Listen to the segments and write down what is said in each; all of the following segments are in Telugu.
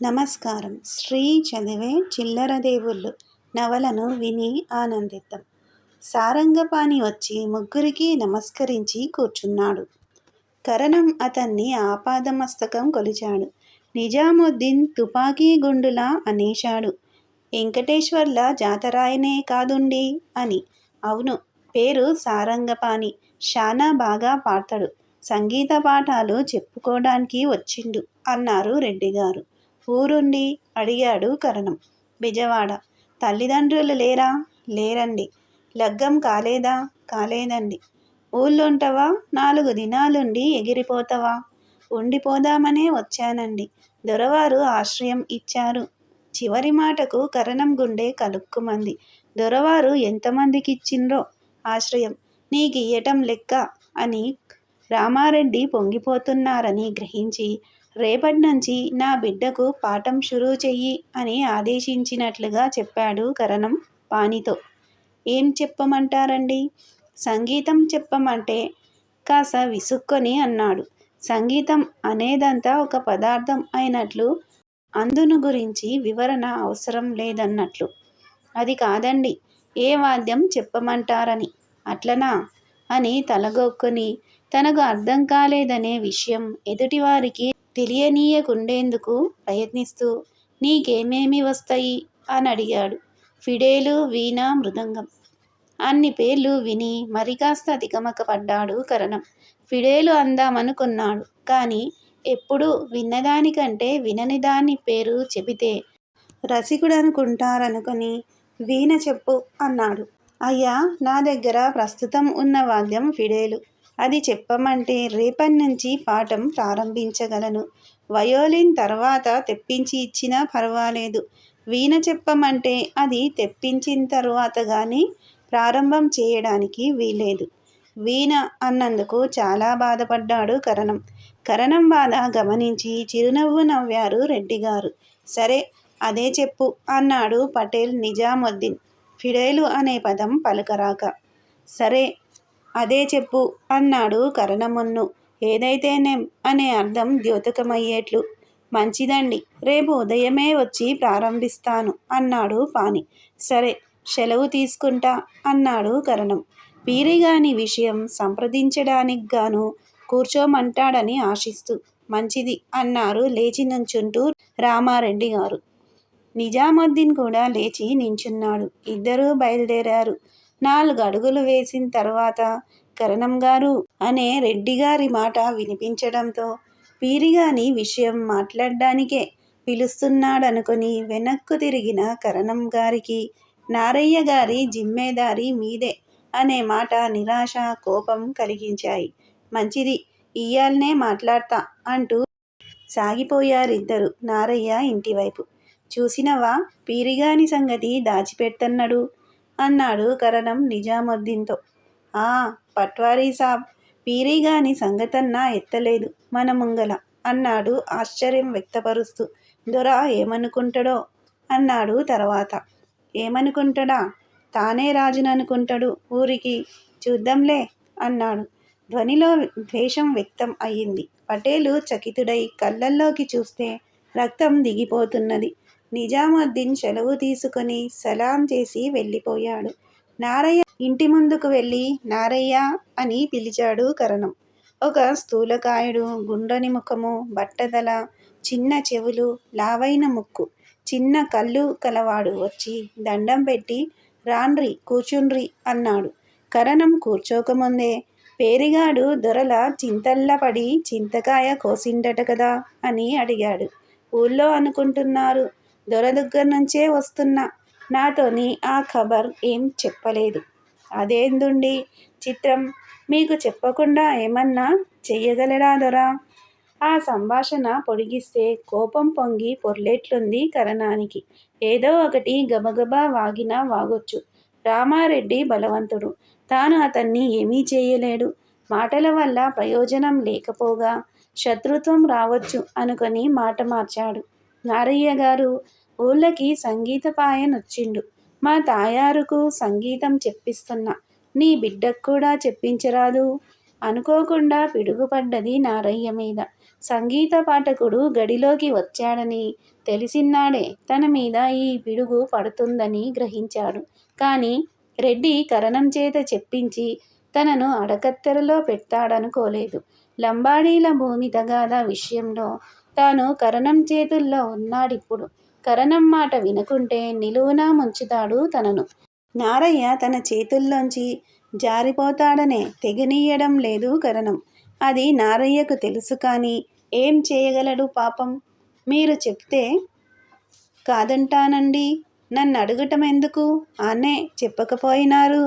నమస్కారం. శ్రీ చదివే చిల్లర దేవుళ్ళు నవలను విని ఆనందిద్దాం. సారంగపాణి వచ్చి ముగ్గురికి నమస్కరించి కూర్చున్నాడు. కరణం అతన్ని ఆపాదమస్తకం కొలిచాడు. నిజాముద్దీన్ తుపాకీ గుండులా అనేశాడు. వెంకటేశ్వర్ల జాతరాయనే కాదుండి అని. అవును, పేరు సారంగపాణి. శానా బాగా పాడతాడు. సంగీత పాఠాలు చెప్పుకోడానికి వచ్చిండు అన్నారు రెడ్డిగారు. ఊరుండి అడిగాడు కరణం. బెజవాడ. తల్లిదండ్రులు లేరా? లేరండి. లగ్గం కాలేదా? కాలేదండి. ఊళ్ళుంటవా? 4 దినాలుండి ఎగిరిపోతావా? ఉండిపోదామనే వచ్చానండి. దొరవారు ఆశ్రయం ఇచ్చారు. చివరి మాటకు కరణం గుండె కలుక్కుమంది. దొరవారు ఎంతమందికిచ్చిండ్రో ఆశ్రయం? నీకియ్యటం లెక్క అని రామారెడ్డి పొంగిపోతున్నారని గ్రహించి, రేపట్నుంచి నా బిడ్డకు పాఠం షురూ చెయ్యి అని ఆదేశించినట్లుగా చెప్పాడు కరణం పానితో. ఏం చెప్పమంటారండి? సంగీతం చెప్పమంటే కాస్త విసుక్కొని అన్నాడు. సంగీతం అనేదంతా ఒక పదార్థం అయినట్లు, అందును గురించి వివరణ అవసరం లేదన్నట్లు. అది కాదండి, ఏ వాద్యం చెప్పమంటారని. అట్లనా అని తలగొక్కుని, తనకు అర్థం కాలేదనే విషయం ఎదుటివారికి తెలియనీయకుండేందుకు ప్రయత్నిస్తూ, నీకేమేమి వస్తాయి అని అడిగాడు. ఫిడేలు, వీణ, మృదంగం. అన్ని పేర్లు విని మరికాస్త తికమకపడ్డాడు కరణం. ఫిడేలు అందామనుకున్నాడు. కానీ ఎప్పుడూ విన్నదానికంటే వినని దాని పేరు చెబితే రసికుడనుకుంటారనుకుని వీణ చెప్పు అన్నాడు. అయ్యా, నా దగ్గర ప్రస్తుతం ఉన్న వాద్యం ఫిడేలు. అది చెప్పమంటే రేపట్నుంచి పాఠం ప్రారంభించగలను. వయోలిన్ తర్వాత తెప్పించి ఇచ్చినా పర్వాలేదు. వీణ చెప్పమంటే అది తెప్పించిన తరువాత గానీ ప్రారంభం చేయడానికి వీల్లేదు. వీణ అన్నందుకు చాలా బాధపడ్డాడు కరణం. కరణం బాధ గమనించి చిరునవ్వు నవ్వారు రెడ్డిగారు. సరే, అదే చెప్పు అన్నాడు పటేల్ నిజాముద్దీన్ ఫిడేలు అనే పదం పలకరాక. సరే, అదే చెప్పు అన్నాడు కరణమున్ను. ఏదైతేనేం అనే అర్థం ద్యోతకమయ్యేట్లు. మంచిదండి, రేపు ఉదయమే వచ్చి ప్రారంభిస్తాను అన్నాడు పాని. సరే, సెలవు తీసుకుంటా అన్నాడు కరణం. పీరిగాని విషయం సంప్రదించడానికిగాను కూర్చోమంటాడని ఆశిస్తూ. మంచిది అన్నారు లేచి నుంచుంటూ రామారెడ్డి గారు. నిజాముద్దీన్ కూడా లేచి నించున్నాడు. ఇద్దరూ బయలుదేరారు. 4 అడుగులు వేసిన తర్వాత కరణం గారు అనే రెడ్డిగారి మాట వినిపించడంతో పీరిగాని విషయం మాట్లాడ్డానికే పిలుస్తున్నాడనుకుని వెనక్కు తిరిగిన కరణం గారికి నారయ్య గారి జిమ్మేదారీ మీదే అనే మాట నిరాశ, కోపం కలిగించాయి. మంచిది, ఇయ్యాల్నే మాట్లాడ్తా అంటూ సాగిపోయారిద్దరు నారయ్య ఇంటివైపు. చూసినవా, పీరిగాని సంగతి దాచిపెడ్తన్నడు అన్నాడు కరణం నిజాముద్దీన్తో. ఆ, పట్వారీ సాబ్ పీరిగాని సంగతన్నా ఎత్తలేదు మన ముంగల అన్నాడు ఆశ్చర్యం వ్యక్తపరుస్తూ. దొర ఏమనుకుంటాడో అన్నాడు తర్వాత. ఏమనుకుంటాడా? తానే రాజుననుకుంటాడు ఊరికి. చూద్దాంలే అన్నాడు. ధ్వనిలో ద్వేషం వ్యక్తం అయింది. పటేలు చకితుడై కళ్ళల్లోకి చూస్తే రక్తం దిగిపోతున్నది. నిజాముద్దీన్ సెలవు తీసుకొని సలాం చేసి వెళ్ళిపోయాడు. నారయ్య ఇంటి ముందుకు వెళ్ళి నారయ్య అని పిలిచాడు కరణం. ఒక స్థూలకాయుడు, గుండ్రని ముఖము, బట్టతల, చిన్న చెవులు, లావైన ముక్కు, చిన్న కళ్ళు కలవాడు వచ్చి దండం పెట్టి రాండ్రి కూర్చుండ్రి అన్నాడు. కరణం కూర్చోకముందే, పేరిగాడు దొరల చింతల్లపడి చింతకాయ కోసిండట కదా అని అడిగాడు. ఊళ్ళో అనుకుంటున్నారు. దొర దగ్గర్నుంచే వస్తున్నా. నాతోని ఆ ఖబర్ ఏం చెప్పలేదు. అదేందుండి చిత్రం, మీకు చెప్పకుండా ఏమన్నా చెయ్యగలడా దొర? ఆ సంభాషణ పొడిగిస్తే కోపం పొంగి పొర్లేట్లుంది కరణానికి. ఏదో ఒకటి గబగబా వాగినా వాగొచ్చు. రామారెడ్డి బలవంతుడు. తాను అతన్ని ఏమీ చేయలేడు. మాటల వల్ల ప్రయోజనం లేకపోగా శత్రుత్వం రావచ్చు అనుకొని మాట మార్చాడు. నారయ్య గారు, ఊళ్ళకి సంగీతపాయనొచ్చిండు. మా తాయారుకు సంగీతం చెప్పిస్తున్నా. నీ బిడ్డక్కూడా చెప్పించరాదు? అనుకోకుండా పిడుగుపడ్డది నారయ్య మీద. సంగీత పాఠకుడు గడిలోకి వచ్చాడని తెలిసినాడే తన మీద ఈ పిడుగు పడుతుందని గ్రహించాడు. కానీ రెడ్డి కరణం చేత చెప్పించి తనను అడకత్తెరలో పెడతాడనుకోలేదు. లంబాడీల భూమి తగాదా విషయంలో తాను కరణం చేతుల్లో ఉన్నాడిప్పుడు. కరణం మాట వినకుంటే నిలువునా ముంచుతాడు తనను. నారయ్య తన చేతుల్లోంచి జారిపోతాడనే తెగనీయడం లేదు కరణం. అది నారయ్యకు తెలుసు. కానీ ఏం చేయగలడు పాపం. మీరు చెప్తే కాదంటానండి. నన్ను అడగటం ఎందుకు? అన్నే చెప్పకపోయినారు.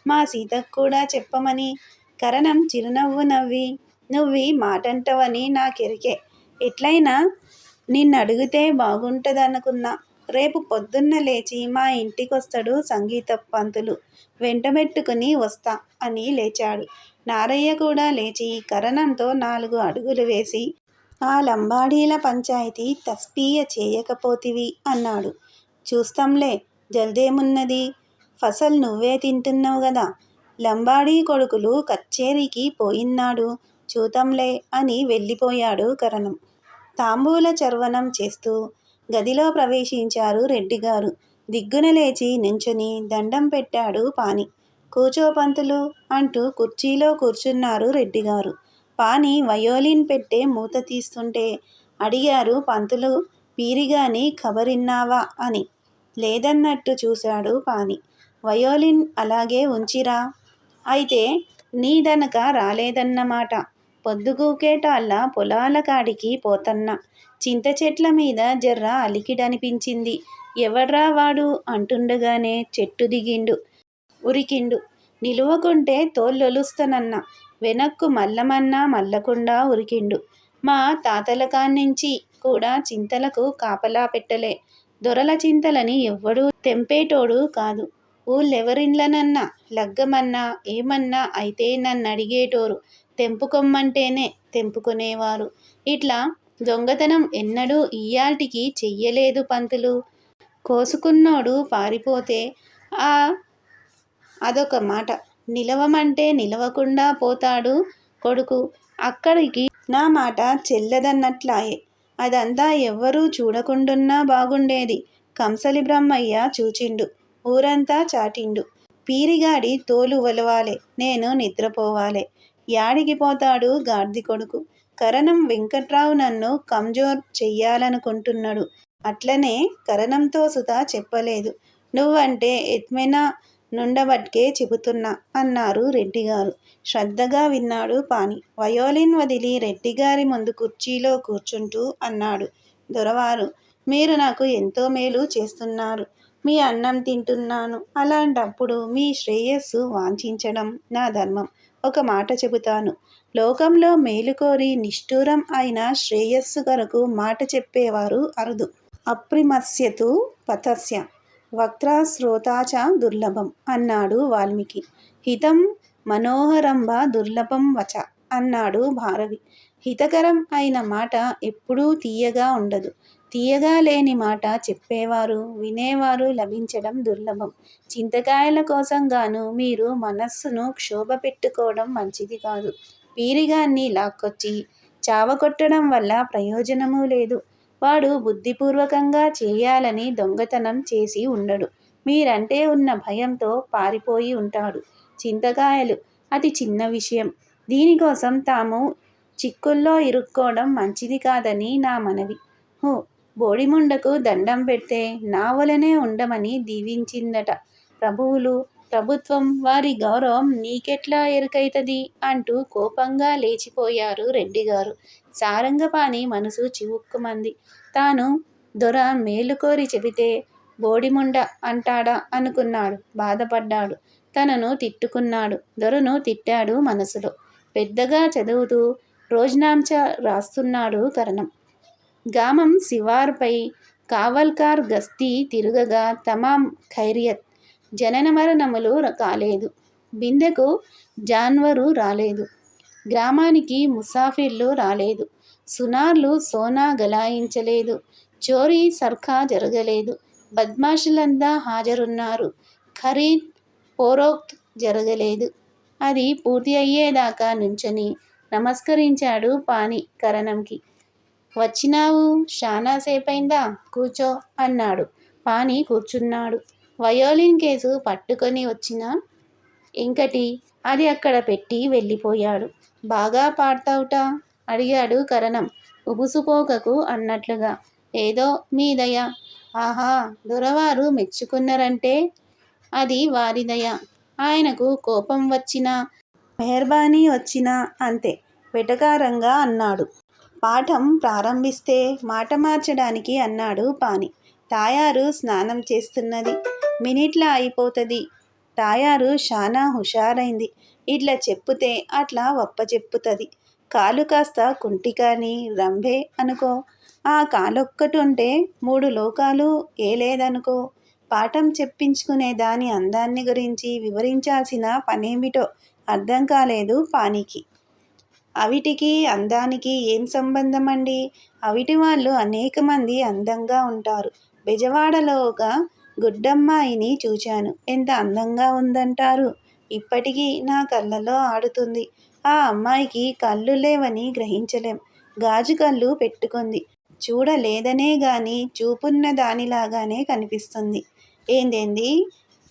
మా సీతకు కూడా చెప్పమని. కరణం చిరునవ్వు నవ్వి, నువ్వీ మాటంటవని నాకెరికే. ఎట్లయినా నిన్నడిగితే బాగుంటుందనుకున్నా. రేపు పొద్దున్న లేచి మా ఇంటికొస్తాడు సంగీత పంతులు. వెంటబెట్టుకుని వస్తా అని లేచాడు. నారయ్య కూడా లేచి కరణంతో 4 అడుగులు వేసి, ఆ లంబాడీల పంచాయతీ తస్పీయ చేయకపోతివి అన్నాడు. చూస్తాంలే, జల్దేమున్నది. ఫసల్ నువ్వే తింటున్నావు గదా. లంబాడీ కొడుకులు కచ్చేరీకి పోయిన్నాడు. చూతంలే అని వెళ్ళిపోయాడు కరణం. తాంబూల చర్వణం చేస్తూ గదిలో ప్రవేశించారు రెడ్డిగారు. దిగ్గున లేచి నించుని దండం పెట్టాడు పాని. కూచో పంతులు అంటూ కుర్చీలో కూర్చున్నారు రెడ్డిగారు. పాని వయోలిన్ పెట్టే మూత తీస్తుంటే అడిగారు పంతులు, పీరిగాని ఖబరిన్నావా అని. లేదన్నట్టు చూశాడు పాని. వయోలిన్ అలాగే ఉంచిరా. అయితే నీదనక రాలేదన్నమాట. పొద్దుగూకేటాళ్ళ పొలాల కాడికి పోతన్నా. చింత చెట్ల మీద జర్ర అలికిడనిపించింది. ఎవడ్రా వాడు అంటుండగానే చెట్టు దిగిండు, ఉరికిండు. నిలువకుంటే తోళ్ళొలుస్తనన్నా. వెనక్కు మల్లమన్నా మల్లకుండా ఉరికిండు. మా తాతల కాన్నించి కూడా చింతలకు కాపలా పెట్టలే. దొరల చింతలని ఎవ్వడూ తెంపేటోడు కాదు. ఊళ్ళెవరిండ్లనన్నా లగ్గమన్నా ఏమన్నా అయితే నన్నడిగేటోరు. తెంపుకొమ్మంటేనే తెంపుకునేవారు. ఇట్లా దొంగతనం ఎన్నడూ ఇయ్యాల్టికి చెయ్యలేదు పంతులు. కోసుకున్నోడు పారిపోతే అదొక మాట. నిలవమంటే నిలవకుండా పోతాడు కొడుకు. అక్కడికి నా మాట చెల్లదన్నట్లాయే. అదంతా ఎవ్వరూ చూడకుండున్నా బాగుండేది. కంసలి బ్రహ్మయ్య చూచిండు. ఊరంతా చాటిండు. పీరిగాడి తోలు వలవాలే, నేను నిద్రపోవాలే. యాడికి పోతాడు గాడిది కొడుకు. కరణం వెంకట్రావు నన్ను కంజోర్ చెయ్యాలనుకుంటున్నాడు. అట్లనే కరణంతో సుతా చెప్పలేదు. నువ్వంటే ఎత్మెనా నుండబట్కే చెబుతున్నా అన్నారు రెడ్డిగారు. శ్రద్ధగా విన్నాడు పాని. వయోలిన్ వదిలి రెడ్డిగారి ముందు కుర్చీలో కూర్చుంటూ అన్నాడు. దొరవారు, మీరు నాకు ఎంతో మేలు చేస్తున్నారు. మీ అన్నం తింటున్నాను. అలాంటప్పుడు మీ శ్రేయస్సు వాంఛించడం నా ధర్మం. ఒక మాట చెబుతాను. లోకంలో మేలుకోరి నిష్ఠూరం అయిన శ్రేయస్సు కొరకు మాట చెప్పేవారు అరుదు. అప్రిమస్యతు పథస్య వక్త్రాశ్రోతాచ దుర్లభం అన్నాడు వాల్మీకి. హితం మనోహరంబ దుర్లభం వచ అన్నాడు భారవి. హితకరం అయిన మాట ఎప్పుడూ తీయగా ఉండదు. తీయగా లేని మాట చెప్పేవారు, వినేవారు లభించడం దుర్లభం. చింతకాయల కోసం గాను మీరు మనస్సును క్షోభ పెట్టుకోవడం మంచిది కాదు. పీరిగాన్ని లాక్కొచ్చి చావకొట్టడం వల్ల ప్రయోజనమూ లేదు. వాడు బుద్ధిపూర్వకంగా చేయాలని దొంగతనం చేసి ఉండడు. మీరంటే ఉన్న భయంతో పారిపోయి ఉంటాడు. చింతకాయలు అతి చిన్న విషయం. దీనికోసం తాము చిక్కుల్లో ఇరుక్కోవడం మంచిది కాదని నా మనవి. బోడిముండకు దండం పెడితే నా వలనే ఉండమని దీవించిందట ప్రభువులు. ప్రభుత్వం వారి గౌరవం నీకెట్లా ఎరుకైతది అంటూ కోపంగా లేచిపోయారు రెడ్డిగారు. సారంగపాణి మనసు చివుక్కుమంది. తాను దొర మేలుకోరి చెబితే బోడిముండ అంటాడా అనుకున్నాడు. బాధపడ్డాడు. తనను తిట్టుకున్నాడు. దొరను తిట్టాడు మనసులో. పెద్దగా చదువుతూ రోజనాంచ రాస్తున్నాడు కరణం. గ్రామం శివార్పై కావల్కార్ గస్తీ తిరుగగా తమాం ఖైరియత్. జనన మరణములు కాలేదు. బిందెకు జాన్వరు రాలేదు. గ్రామానికి ముసాఫిర్లు రాలేదు. సునార్లు సోనా గలాయించలేదు. చోరీ సర్కా జరగలేదు. బద్మాషులంతా హాజరున్నారు. ఖరీద్ పోరోక్త్ జరగలేదు. అది పూర్తి అయ్యేదాకా నుంచొని నమస్కరించాడు పాని కరణంకి. వచ్చినావు శానా సేపైందా, కూర్చో అన్నాడు. పాని కూర్చున్నాడు. వయోలిన్ కేసు పట్టుకొని వచ్చిన ఇంకటి అది అక్కడ పెట్టి వెళ్ళిపోయాడు. బాగా పాడతావుట అడిగాడు కరణం ఉబుసుపోకకు అన్నట్లుగా. ఏదో మీ దయ. ఆహా, దొరవారు మెచ్చుకున్నారంటే అది వారి దయ. ఆయనకు కోపం వచ్చినా మెహర్బానీ వచ్చినా అంతే వెటకారంగా అన్నాడు. పాఠం ప్రారంభిస్తే మాట మార్చడానికి అన్నాడు పాని. తాయారు స్నానం చేస్తున్నది. మినిట్లా అయిపోతుంది. తాయారు శానా హుషారైంది. ఇట్లా చెప్పుతే అట్లా వప్పచెప్పుతుంది. కాలు కాస్త కుంటికాని రంభే అనుకో. ఆ కాలొక్కటుంటే 3 లోకాలు ఏలేదనుకో. పాఠం చెప్పించుకునే దాని అందాన్ని గురించి వివరించాల్సిన పనేమిటో అర్థం కాలేదు పానికి. అవిటికి అందానికి ఏం సంబంధం అండి? అవిటి వాళ్ళు అనేక మంది అందంగా ఉంటారు. బెజవాడలో ఒక గుడ్డమ్మాయిని చూచాను. ఎంత అందంగా ఉందంటారు. ఇప్పటికీ నా కళ్ళలో ఆడుతుంది. ఆ అమ్మాయికి కళ్ళు లేవని గ్రహించలేం. గాజు కళ్ళు పెట్టుకుంది. చూడలేదనే గాని చూపున్న దానిలాగానే కనిపిస్తుంది. ఏందేంది?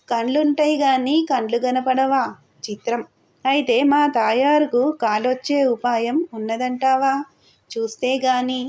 కళ్ళుంటాయి గాని కండ్లు కనపడవా? చిత్రం. అయితే మా తాయారుకు కాలొచ్చే ఉపాయం ఉన్నదంటావా? చూస్తే గాని.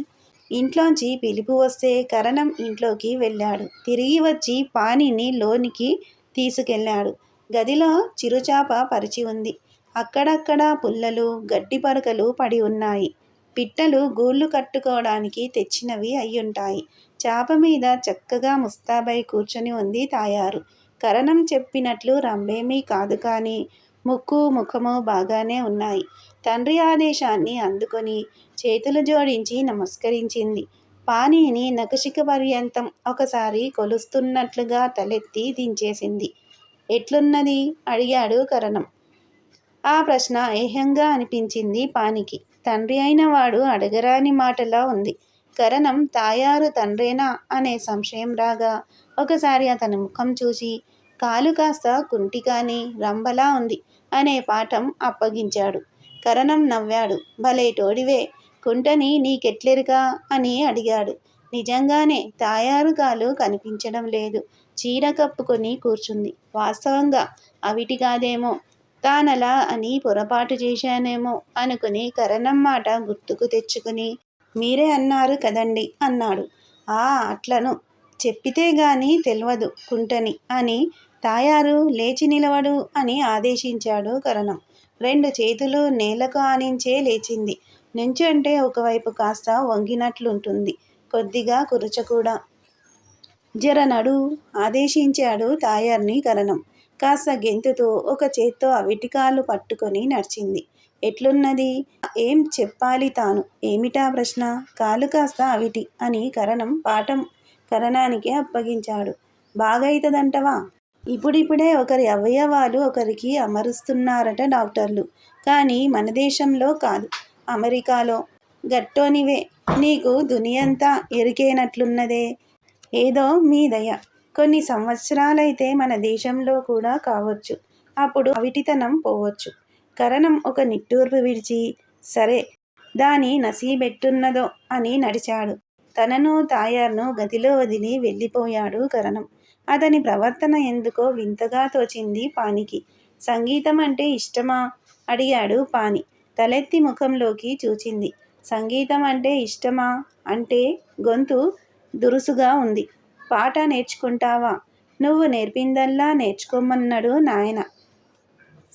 ఇంట్లోంచి పిలుపు వస్తే కరణం ఇంట్లోకి వెళ్ళాడు. తిరిగి వచ్చి పానిని లోనికి తీసుకెళ్ళాడు. గదిలో చిరుచాప పరిచి ఉంది. అక్కడక్కడ పుల్లలు, గడ్డి పరకలు పడి ఉన్నాయి. పిట్టలు గూళ్ళు కట్టుకోవడానికి తెచ్చినవి అయ్యుంటాయి. చాప మీద చక్కగా ముస్తాబై కూర్చొని ఉంది తాయారు. కరణం చెప్పినట్లు రంబేమీ కాదు కానీ ముక్కు ముఖము బాగానే ఉన్నాయి. తండ్రి ఆదేశాన్ని అందుకొని చేతులు జోడించి నమస్కరించింది. పానీని నఖశిఖ పర్యంతం ఒకసారి కొలుస్తున్నట్లుగా తలెత్తి దించేసింది. ఎట్లున్నది? అడిగాడు కరణం. ఆ ప్రశ్న ఏహ్యంగా అనిపించింది పానికి. తండ్రి అయిన వాడు అడగరాని మాటలా ఉంది. కరణం తాయారు తండ్రేనా అనే సంశయం రాగా ఒకసారి అతని ముఖం చూసి కాలు కాస్త కుంటికాని రంబలా ఉంది అనే పాఠం అప్పగించాడు. కరణం నవ్వాడు. భలేటోడివే, కుంటని నీకెట్లెరుగా అని అడిగాడు. నిజంగానే తాయారు కాలు కనిపించడం లేదు. చీర కప్పుకొని కూర్చుంది. వాస్తవంగా అవిటి కాదేమో. తానలా అని పొరపాటు చేశానేమో అనుకుని కరణం మాట గుర్తుకు తెచ్చుకుని మీరే అన్నారు కదండి అన్నాడు. ఆ అట్లను చెప్పితే గాని తెల్వదు కుంటని అని. తాయారు లేచి నిలవడు అని ఆదేశించాడు కరణం. 2 చేతులు నేలకు ఆనించే లేచింది. నుంచుంటే ఒకవైపు కాస్త వంగినట్లుంటుంది. కొద్దిగా కురచ కూడా. జర నడు ఆదేశించాడు తాయార్ని కరణం. కాస్త గెంతుతూ ఒక చేత్తో అవిటికాలు పట్టుకొని నడిచింది. ఎట్లున్నది? ఏం చెప్పాలి తాను? ఏమిటా ప్రశ్న? కాలు కాస్త అవిటి అని కరణం పాఠం కరణానికి అప్పగించాడు. బాగైతదంటవా? ఇప్పుడిప్పుడే ఒకరి అవయవాలు ఒకరికి అమరుస్తున్నారట డాక్టర్లు. కానీ మన దేశంలో కాదు, అమెరికాలో. గట్టోనివే, నీకు దునియంతా ఎరికేనట్లున్నదే. ఏదో మీ దయ. కొన్ని సంవత్సరాలైతే మన దేశంలో కూడా కావచ్చు. అప్పుడు అవిటితనం పోవచ్చు. కరణం ఒక నిట్టూర్పు విడిచి సరే దాని నసీబెట్టున్నదో అని నడిచాడు. తనను తాయార్ను గదిలో వదిలి వెళ్ళిపోయాడు కరణం. అతని ప్రవర్తన ఎందుకో వింతగా తోచింది పానికి. సంగీతం అంటే ఇష్టమా? అడిగాడు పాని. తలెత్తి ముఖంలోకి చూచింది. సంగీతం అంటే ఇష్టమా అంటే గొంతు దురుసుగా ఉంది. పాట నేర్చుకుంటావా? నువ్వు నేర్పిందల్లా నేర్చుకోమన్నాడు నాయన.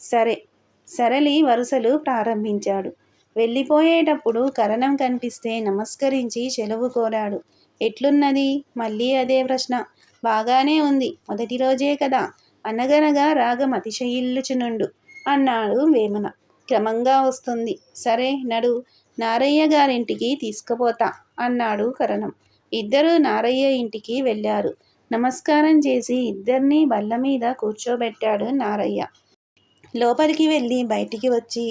సరే సరళి వరుసలు ప్రారంభించాడు. వెళ్ళిపోయేటప్పుడు కరణం కనిపిస్తే నమస్కరించి సెలవు కోరాడు. ఎట్లున్నది? మళ్ళీ అదే ప్రశ్న. బాగానే ఉంది. మొదటి రోజే కదా. అనగనగా రాగం అతిశయిల్లుచునుండు అన్నాడు వేమన. క్రమంగా వస్తుంది. సరే నడు, నారయ్య గారింటికి తీసుకుపోతా అన్నాడు కరణం. ఇద్దరూ నారయ్య ఇంటికి వెళ్ళారు. నమస్కారం చేసి ఇద్దరినీ బల్లమీద కూర్చోబెట్టాడు నారయ్య. లోపలికి వెళ్ళి బయటికి వచ్చి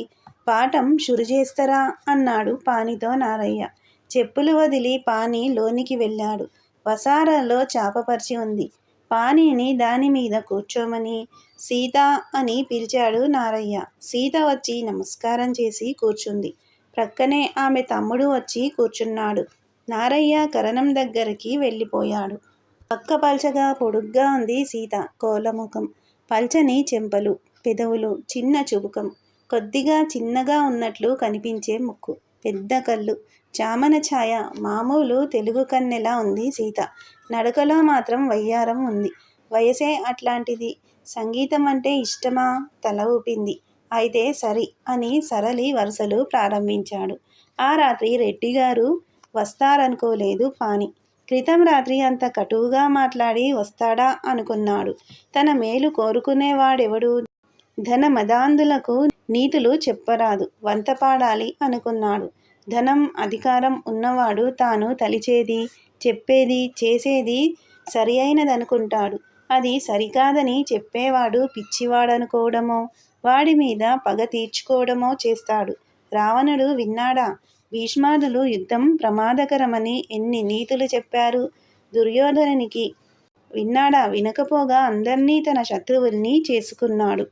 పాఠం షురు చేస్తరా అన్నాడు పానితో నారయ్య. చెప్పులు వదిలి పాని లోనికి వెళ్ళాడు. వసారాలో చాపపరిచి ఉంది. పానీని దానిమీద కూర్చోమని సీత అని పిలిచాడు నారయ్య. సీత వచ్చి నమస్కారం చేసి కూర్చుంది. ప్రక్కనే ఆమె తమ్ముడు వచ్చి కూర్చున్నాడు. నారయ్య కరణం దగ్గరికి వెళ్ళిపోయాడు. పక్క పల్చగా పొడుగ్గా ఉంది సీత. కోలముఖం, పల్చని చెంపలు, పెదవులు, చిన్న చుబుకం, కొద్దిగా చిన్నగా ఉన్నట్లు కనిపించే ముక్కు, పెద్ద కళ్ళు, చామన ఛాయ, మామూలు తెలుగు కన్నెలా ఉంది సీత. నడకలో మాత్రం వయ్యారం ఉంది. వయసే అట్లాంటిది. సంగీతం అంటే ఇష్టమా? తల ఊపింది. అయితే సరి అని సరళి వరుసలు ప్రారంభించాడు. ఆ రాత్రి రెడ్డిగారు వస్తారనుకోలేదు పాని. క్రితం రాత్రి అంత కటువుగా మాట్లాడి వస్తాడా అనుకున్నాడు. తన మేలు కోరుకునేవాడెవడు? ధన మదాంధులకు నీతులు చెప్పరాదు, వంత పాడాలి అనుకున్నాడు. ధనం, అధికారం ఉన్నవాడు తాను తలిచేది, చెప్పేది, చేసేది సరి అయినదనుకుంటాడు. అది సరికాదని చెప్పేవాడు పిచ్చివాడనుకోవడమో, వాడి మీద పగ తీర్చుకోవడమో చేస్తాడు. రావణుడు విన్నాడా? భీష్మాదులు యుద్ధం ప్రమాదకరమని ఎన్ని నీతులు చెప్పారు దుర్యోధనునికి. విన్నాడా? వినకపోగా అందర్నీ తన శత్రువుల్ని చేసుకున్నాడు.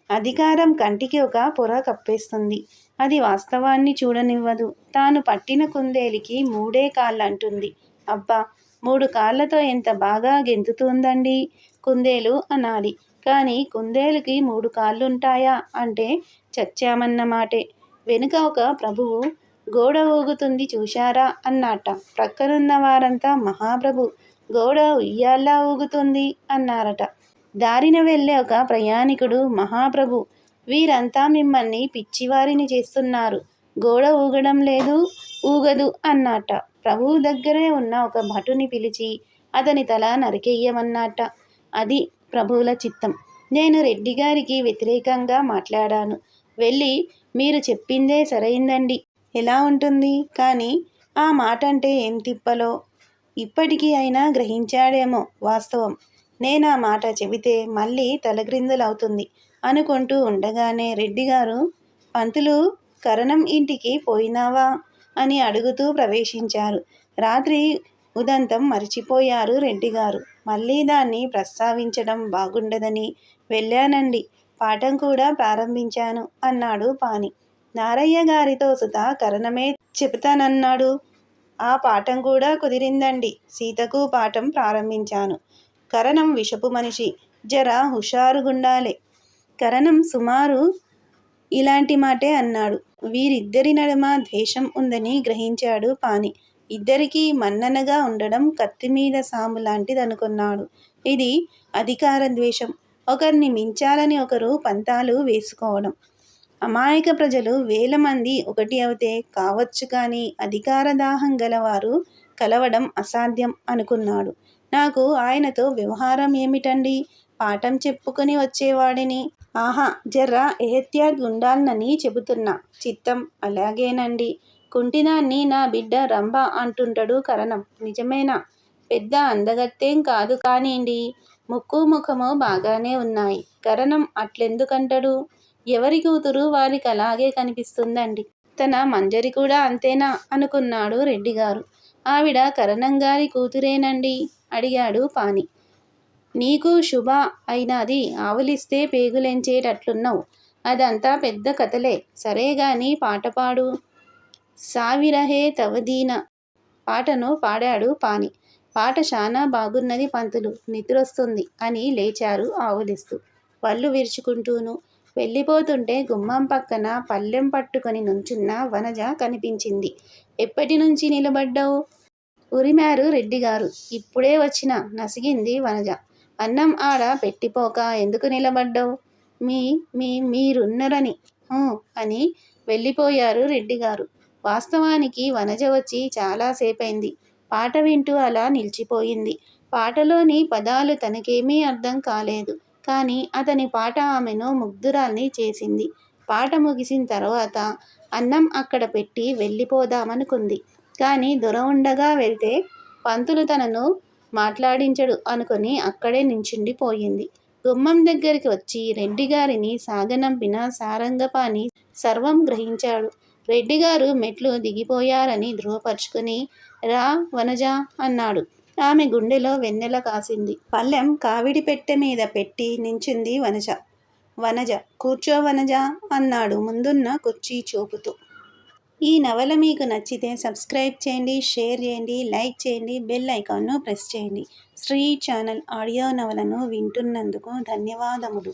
అధికారం కంటికి ఒక పొర కప్పేస్తుంది. అది వాస్తవాన్ని చూడనివ్వదు. తాను పట్టిన కుందేలికి 3 కాళ్ళంటుంది. అబ్బా, 3 కాళ్ళతో ఎంత బాగా గెంతుతుందండి కుందేలు అనాలి. కానీ కుందేలుకి 3 కాళ్ళుంటాయా అంటే చచ్చామన్నమాటే. వెనుక ఒక ప్రభువు గోడ ఊగుతుంది చూశారా అన్నట్ట. ప్రక్కనున్న వారంతా మహాప్రభు, గోడ ఉయ్యాల్లా ఊగుతుంది అన్నారట. దారిన వెళ్ళే ఒక ప్రయాణికుడు, మహాప్రభు, వీరంతా మిమ్మల్ని పిచ్చివారిని చేస్తున్నారు, గోడ ఊగడం లేదు, ఊగదు అన్నట్ట. ప్రభువు దగ్గరే ఉన్న ఒక భటుని పిలిచి అతని తల నరికెయ్యమన్నట్ట. అది ప్రభువుల చిత్తం. నేను రెడ్డిగారికి వ్యతిరేకంగా మాట్లాడాను. వెళ్ళి మీరు చెప్పిందే సరైందండి ఎలా ఉంటుంది? కానీ ఆ మాటంటే ఏం తిప్పలో ఇప్పటికీ అయినా గ్రహించాడేమో. వాస్తవం. నేనా మాట చెబితే మళ్ళీ తలగ్రిందులవుతుంది అనుకుంటూ ఉండగానే రెడ్డిగారు, పంతులు, కరణం ఇంటికి పోయినావా అని అడుగుతూ ప్రవేశించారు. రాత్రి ఉదంతం మరిచిపోయారు రెడ్డిగారు. మళ్ళీ దాన్ని ప్రస్తావించడం బాగుండదని వెళ్ళానండి. పాఠం కూడా ప్రారంభించాను అన్నాడు పాని. నారయ్య గారితో సుత కరణమే చెబుతానన్నాడు. ఆ పాఠం కూడా కుదిరిందండి. సీతకు పాఠం ప్రారంభించాను. కరణం విషపు మనిషి, జర హుషారుగుండాలే. కరణం సుమారు ఇలాంటి మాటే అన్నాడు. వీరిద్దరి నడుమ ద్వేషం ఉందని గ్రహించాడు పాని. ఇద్దరికీ మన్ననగా ఉండడం కత్తిమీద సాము లాంటిదనుకున్నాడు. ఇది అధికార ద్వేషం. ఒకరిని మించాలని ఒకరు పంతాలు వేసుకోవడం. అమాయక ప్రజలు 1000 మంది ఒకటి అవుతే కావచ్చు, కానీ అధికార దాహం గలవారు కలవడం అసాధ్యం అనుకున్నాడు. నాకు ఆయనతో వ్యవహారం ఏమిటండి? పాఠం చెప్పుకొని వచ్చేవాడిని. ఆహా, జర్ర ఎహత్యాత్ ఉండాల్నని చెబుతున్నా. చిత్తం. అలాగేనండి. కుంటిదాన్ని నా బిడ్డ రంభ అంటుంటాడు కరణం. నిజమేనా? పెద్ద అందగత్తేం కాదు కానిండి. ముక్కు ముఖము బాగానే ఉన్నాయి. కరణం అట్లెందుకంటాడు? ఎవరి కూతురు వారికి అలాగే కనిపిస్తుందండి. తన మంజరి కూడా అంతేనా అనుకున్నాడు రెడ్డిగారు. ఆవిడ కరణంగారి కూతురేనండి అడిగాడు పాని. నీకు శుభ అయినది ఆవులిస్తే పేగులెంచేటట్లున్నావు. అదంతా పెద్ద కథలే. సరేగాని పాట పాడు. సావిరహే తవదీన పాటను పాడాడు పాని. పాట శానా బాగున్నది పంతులు, నిద్రొస్తుంది అని లేచారు ఆవులిస్తూ, పళ్ళు విరుచుకుంటూను. వెళ్ళిపోతుంటే గుమ్మం పక్కన పళ్ళెం పట్టుకొని నుంచున్న వనజ కనిపించింది. ఎప్పటి నుంచి నిలబడ్డావు? ఉరిమారు రెడ్డిగారు. ఇప్పుడే వచ్చిన నసిగింది వనజ. అన్నం ఆడ పెట్టిపోక ఎందుకు నిలబడ్డావు? మీరున్నరని అని వెళ్ళిపోయారు రెడ్డిగారు. వాస్తవానికి వనజ వచ్చి చాలాసేపైంది. పాట వింటూ అలా నిలిచిపోయింది. పాటలోని పదాలు తనకేమీ అర్థం కాలేదు. కానీ అతని పాట ఆమెను ముగ్ధురాల్ని చేసింది. పాట ముగిసిన తర్వాత అన్నం అక్కడ పెట్టి వెళ్ళిపోదామనుకుంది. కానీ దొర ఉండగా వెళ్తే పంతులు తనను మాట్లాడించడు అనుకుని అక్కడే నించుండిపోయింది. గుమ్మం దగ్గరికి వచ్చి రెడ్డిగారిని సాగనంపిన సారంగపాణి సర్వం గ్రహించాడు. రెడ్డిగారు మెట్లు దిగిపోయారని ధృవపరుచుకుని, రా వనజ అన్నాడు. ఆమె గుండెలో వెన్నెల కాసింది. పళ్ళెం కావిడి పెట్టె మీద పెట్టి నించుంది వనజ. వనజ, కూర్చో వనజ అన్నాడు ముందున్న కుర్చీ చూపుతూ. ఈ నవల మీకు నచ్చితే సబ్స్క్రైబ్ చేయండి, షేర్ చేయండి, లైక్ చేయండి, బెల్ ఐకాన్ను ప్రెస్ చేయండి. శ్రీ ఛానల్ ఆడియో నవలను వింటున్నందుకు ధన్యవాదములు.